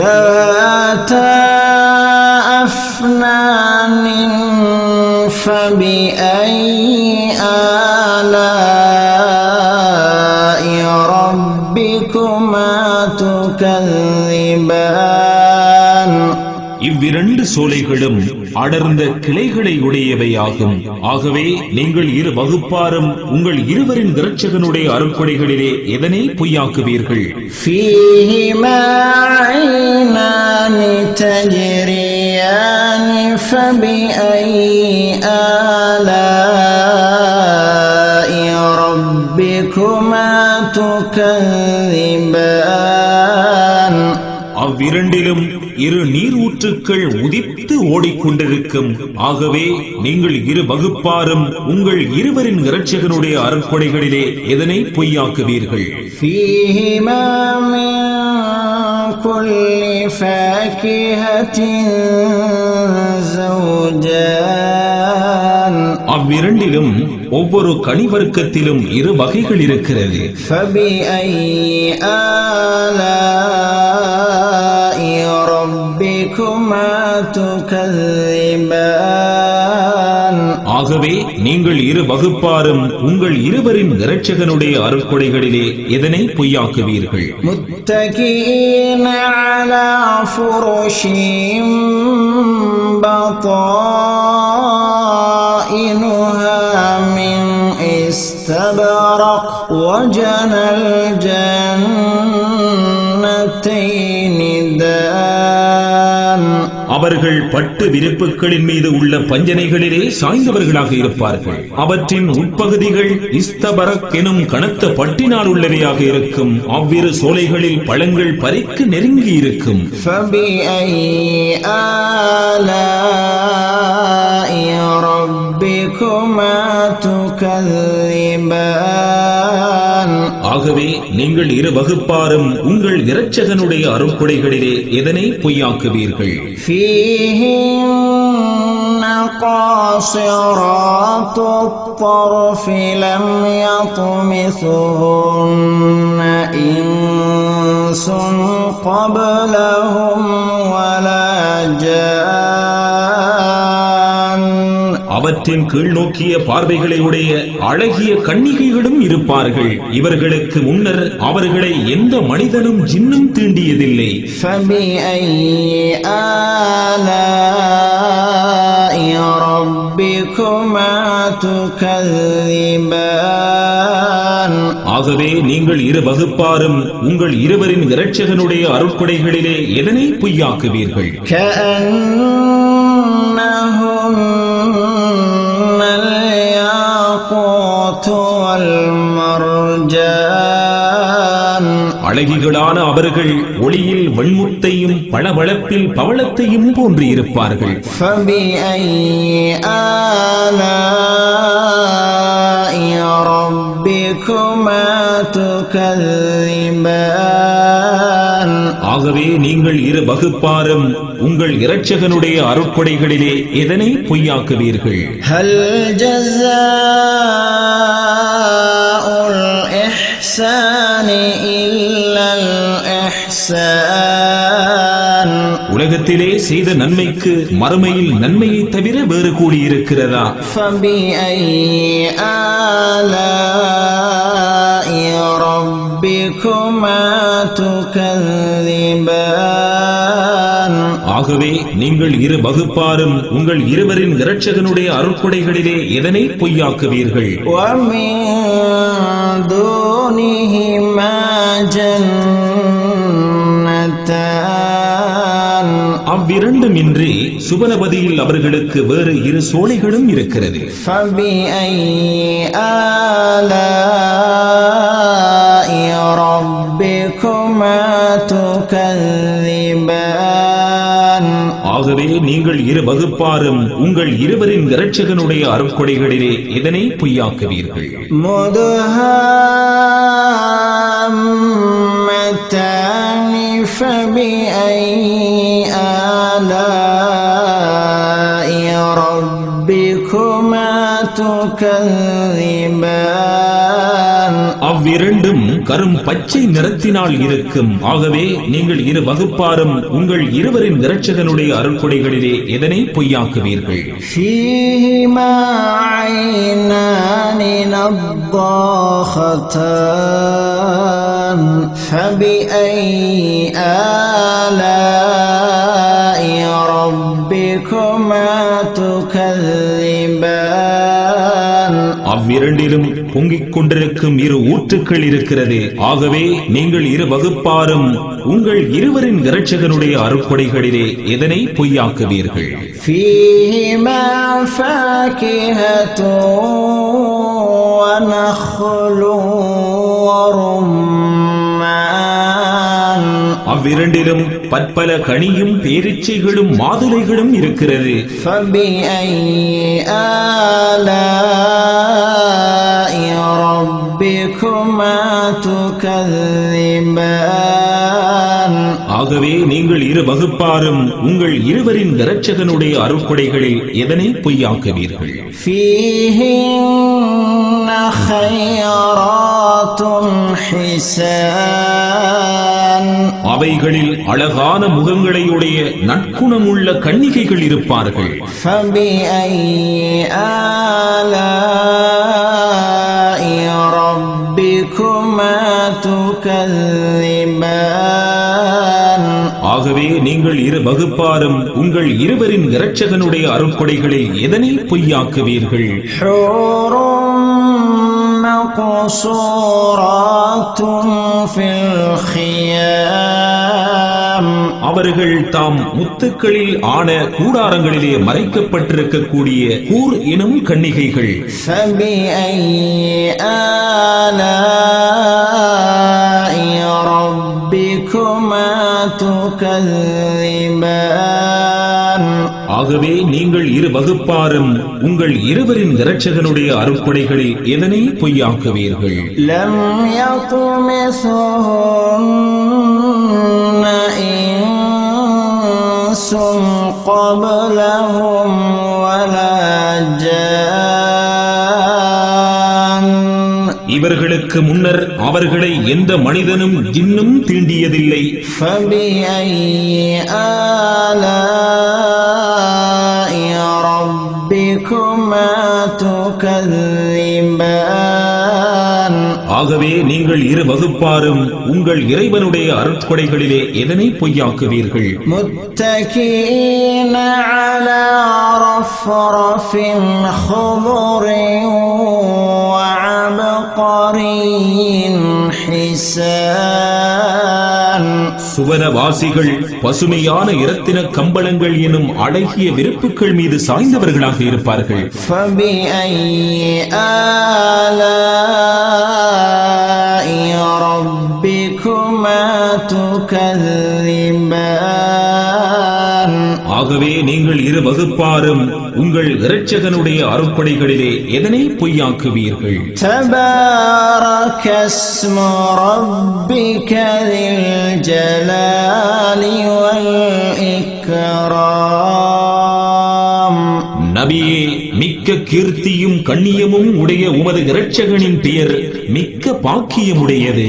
ذَوَاتَا أَفْنَانٍ فَبِأَيِّ آلَاءِ رَبِّكُمَا تُكَذِّبَانِ இவ்விரண்டு சோலைகளும் அடர்ந்த கிளைகளை உடையவையாகும். ஆகவே நீங்கள் இரு வகுப்பாரும் உங்கள் இருவரின் இரட்சகனுடைய அருட்கொடைகளிலே எதனை பொய்யாக்குவீர்கள்? فِيهِمَا عَيْنَانِ تَجْرِيَانِ فَبِأَيِّ آلَاءِ رَبِّكُمَا تُكَذِّبَانِ அவ்விரண்டிலும் இரு நீர் ஊற்றுக்கள் உதித்து ஓடிக்கொண்டிருக்கும். ஆகவே நீங்கள் இரு வகுப்பாரும் உங்கள் இருவரின் இரட்சகனுடைய அருட்கொடைகளிலே எதனை பொய்யாக்குவீர்கள்? فِيهِمَا مِن كُلِّ فَاكِهَةٍ زَوْجَانِ அவ்விரண்டிலும் ஒவ்வொரு கனிவர்க்கத்திலும் இரு வகைகள் இருக்கிறது. فَبِأَيِّ آلَاءِ رَبِّكُمَا تُكَذِّبَانِ ஆகவே நீங்கள் இரு வகுப்பாரும் உங்கள் இருவரின் இரட்சகனுடைய அருட்கொடைகளிலே எதனை பொய்யாக்குவீர்கள்? مُتَّكِئِينَ عَلَى فُرُشٍ بَطَائِنُهَا مِنْ إِسْتَبْرَقٍ وَجَنَى الْجَنَّتَيْنِ دَانٍ அவர்கள் பட்டு விரிப்புகளின் மீது உள்ள பஞ்சனைகளிலே சாய்ந்தவர்களாக இருப்பார்கள். அவற்றின் உட்பகுதிகள் இஸ்தபரக் எனும் கனத்த பட்டினால் உள்ளவையாக இருக்கும். அவ்விரு சோலைகளில் பழங்கள் பறிக்க நெருங்கி இருக்கும். فَبِأَيِّ آلَاءِ رَبِّكُمَا تُكَذِّبَانِ ஆகவே நீங்கள் இரு வகுப்பாரும் உங்கள் இரட்சகனுடைய அருட்கொடைகளிலே எதனை பொய்யாக்குவீர்கள்? فِيهِنَّ قَاصِرَاتُ الطَّرْفِ لَمْ يَطْمِثُهُنَّ إِنسٌ قَبْلَهُمْ وَلَا جَانٌّ அவற்றின் கீழ் நோக்கிய பார்வைகளை உடைய அழகிய கன்னிகைகளும் இருப்பார்கள். இவர்களுக்கு முன்னர் அவர்களை எந்த மனிதனும் ஜின்னும் தீண்டியதில்லை. فَبِأَيِّ آلَاءِ رَبِّكُمَا تُكَذِّبَانِ ஆகவே நீங்கள் இரு வகுப்பாரும் உங்கள் இருவரின் இரட்சகனுடைய அருட்கொடைகளிலே எதனை பொய்யாக்குவீர்கள்? كَأَنَّهُنَّ الْيَاقُوتُ وَالْمَرْجَانُ அழகிகளான அவர்கள் ஒளியில் வெண்முத்தையும் பளபளப்பில் பவளத்தையும் போன்று இருப்பார்கள். فَبِأَيِّ آلَاءِ رَبِّكُمَا تُكَذِّبَانِ ஆகவே நீங்கள் இரு வகுப்பாரும் உங்கள் இரட்சகனுடைய அருட்கொடைகளிலே எதனை பொய்யாக்குவீர்கள்? هَلْ جَزَاءُ الْإِحْسَانِ إِلَّا الْإِحْسَانُ உலகத்திலே செய்த நன்மைக்கு மறுமையில் நன்மையை தவிர வேறு கூலி இருக்கிறதா? فَبِأَيِّ آلَاءِ رَبِّكُمَا تُكَذِّبَانِ ஆகவே நீங்கள் இரு வகுப்பாரும் உங்கள் இருவரின் இரட்சகனுடைய அருட்கொடைகளிலே எதனை பொய்யாக்குவீர்கள்? وَمِن دُونِهِمَا جَنَّتَانِ அவ்விரண்டும் இன்றி சுபனபதியில் அவர்களுக்கு வேறு இரு சோலைகளும் இருக்கிறது. فَبِأَيِّ آلَاءِ رَبِّكُمَا تُكَذِّبَانِ ஆகவே நீங்கள் இரு வகுப்பாரும் உங்கள் இருவரின் இரட்சகனுடைய அருட்கொடைகளிலே எதனை பொய்யாக்குவீர்கள்? مُدْهَامَّتَانِ فَبِأَيِّ آلَاءِ رَبِّكُمَا تُكَذِّبَانِ அவ்விரண்டும் கரும் பச்சை நிறத்தினால் இருக்கும். ஆகவே நீங்கள் இரு வகுப்பாரும் உங்கள் இருவரின் இரட்சகனுடைய அருட்கொடைகளிலே எதனை பொய்யாக்குவீர்கள்? فيهما عينان نضاختان فبأي آلاء ربكما تكذبان அவ்விரண்டிலும் பொங்கிக் கொண்டிருக்கும் இரு ஊற்றுக்கள் இருக்கிறது. ஆகவே நீங்கள் இரு வகுப்பாரும் உங்கள் இருவரின் இரட்சகனுடைய அருட்கொடைகளிலே எதனை பொய்யாக்குவீர்கள்? فيهما فاكهة ونخل ورمان அவ்விரண்டிலும் பற்பல கனியும் பேரிச்சைகளும் மாதுளைகளும் இருக்கிறது. فبأي آلاء ربكما تكذبان ஆகவே நீங்கள் இரு வகுப்பாரும் உங்கள் இருவரின் இரட்சகனுடைய அருட்கொடைகளில் எதனை பொய்யாக்குவீர்கள்? فيهن خيرات حسان அவைகளில் அழகான முகங்களையுடைய நற்குணமுள்ள கன்னிகைகள் இருப்பார்கள். فبأي آلاء ربكما تكذبان ஆகவே நீங்கள் இரு வகுப்பாரும் உங்கள் இருவரின் இரட்சகனுடைய அருட்கொடைகளில் எதனை பொய்யாக்குவீர்கள்? حور مقصورات في الخيام அவர்கள் தாம் முத்துக்களில் ஆன கூடாரங்களிலே மறைக்கப்பட்டிருக்கக்கூடிய கூர் இனம் கன்னிகைகள். فبأي آلاء ربكما تكذبان ஆகவே நீங்கள் இரு வகுப்பாரும் உங்கள் இருவரின் இரட்சகனுடைய அருட்கொடைகளில் எதனை பொய்யாக்குவீர்கள்? لم يطمثهن إنس قبلهم ولا جان இவர்களுக்கு முன்னர் அவர்களை எந்த மனிதனும் ஜின்னும் தீண்டியதில்லை. فبأي آلاء ربكما تكذبان ஆகவே நீங்கள் இரு வகுப்பாரும் உங்கள் இறைவனுடைய அருட்கொடைகளிலே எதனை பொய்யாக்குவீர்கள்? متكئين على رفرف خضر وعبقري حسان சுவனவாசிகள் பசுமையான இரத்தின கம்பளங்கள் எனும் அழகிய விருப்புகள் மீது சாய்ந்தவர்களாக இருப்பார்கள். فبأي آلاء ربكما تكذبان ஆகவே நீங்கள் இரு வகுப்பாரும் உங்கள் இரட்சகனுடைய அருட்கொடைகளிலே எதனை பொய்யாக்குவீர்கள்? تبارك اسم ربك ذي الجلال والإكرام நபியே, மிக்க கீர்த்தியும் கண்ணியமும் உடைய உமது இரட்சகனின் பெயர் மிக்க பாக்கியமுடையது.